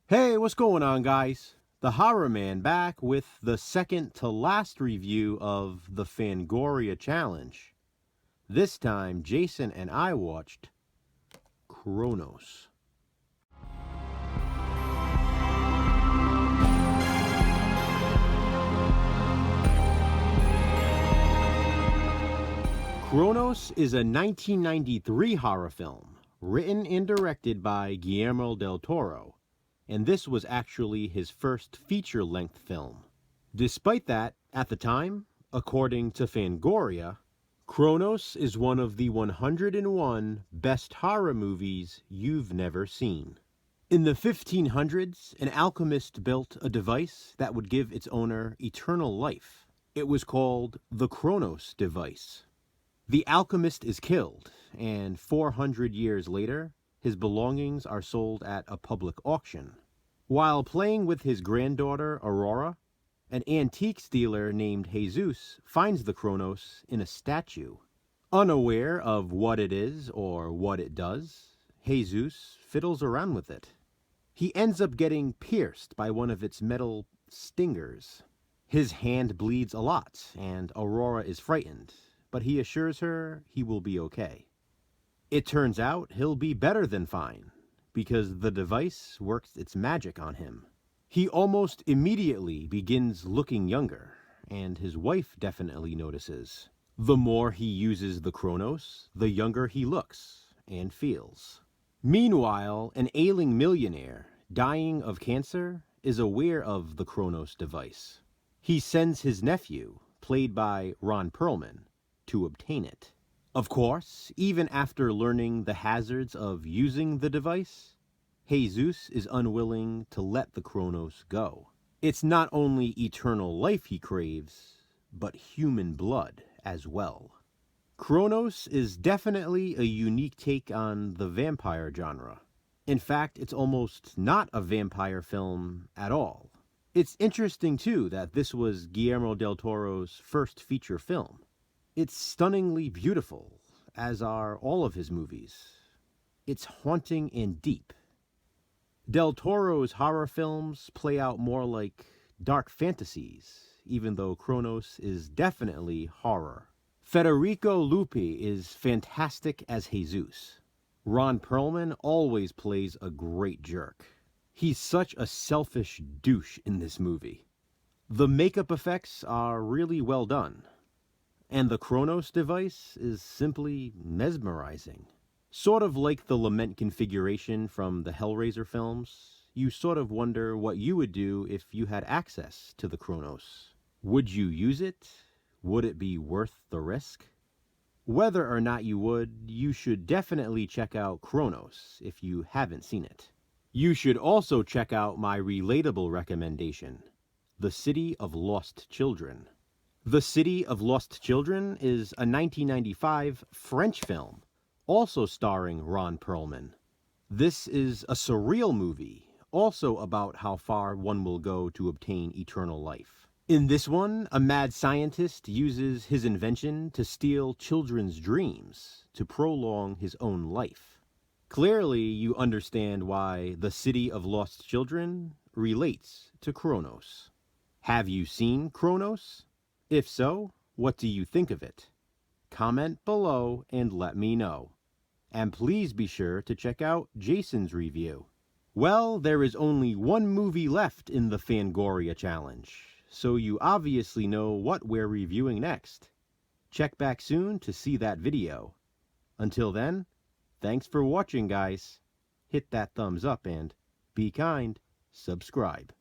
Hey, what's going on, guys? TheHORRORman back with the second to last review of the Fangoria challenge. This time, Jason and I watched Cronos. Cronos is a 1993 horror film, written and directed by Guillermo del Toro, and this was actually his first feature-length film. Despite that, at the time, according to Fangoria, Cronos is one of the 101 best horror movies you've never seen. In the 1500s, an alchemist built a device that would give its owner eternal life. It was called the Cronos device. The alchemist is killed, and 400 years later, his belongings are sold at a public auction. While playing with his granddaughter, Aurora, an antiques dealer named Jesus finds the Cronos in a statue. Unaware of what it is or what it does, Jesus fiddles around with it. He ends up getting pierced by one of its metal stingers. His hand bleeds a lot, and Aurora is frightened, but he assures her he will be okay. It turns out he'll be better than fine, because the device works its magic on him. He almost immediately begins looking younger, and his wife definitely notices. The more he uses the Cronos, the younger he looks and feels. Meanwhile, an ailing millionaire, dying of cancer, is aware of the Cronos device. He sends his nephew, played by Ron Perlman, to obtain it. Of course, even after learning the hazards of using the device, Jesus is unwilling to let the Cronos go. It's not only eternal life he craves, but human blood as well. Cronos is definitely a unique take on the vampire genre. In fact, it's almost not a vampire film at all. It's interesting, too, that this was Guillermo del Toro's first feature film. It's stunningly beautiful, as are all of his movies. It's haunting and deep. Del Toro's horror films play out more like dark fantasies, even though Cronos is definitely horror. Federico Lupi is fantastic as Jesus. Ron Perlman always plays a great jerk. He's such a selfish douche in this movie. The makeup effects are really well done. And the Cronos device is simply mesmerizing. Sort of like the lament configuration from the Hellraiser films, you sort of wonder what you would do if you had access to the Cronos. Would you use it? Would it be worth the risk? Whether or not you would, you should definitely check out Cronos if you haven't seen it. You should also check out my relatable recommendation, The City of Lost Children. The City of Lost Children is a 1995 French film, also starring Ron Perlman. This is a surreal movie, also about how far one will go to obtain eternal life. In this one, a mad scientist uses his invention to steal children's dreams to prolong his own life. Clearly, you understand why The City of Lost Children relates to Cronos. Have you seen Cronos? If so, what do you think of it? Comment below and let me know. And please be sure to check out Jason's review. Well, there is only one movie left in the Fangoria challenge, so you obviously know what we're reviewing next. Check back soon to see that video. Until then, thanks for watching, guys. Hit that thumbs up and, be kind, subscribe.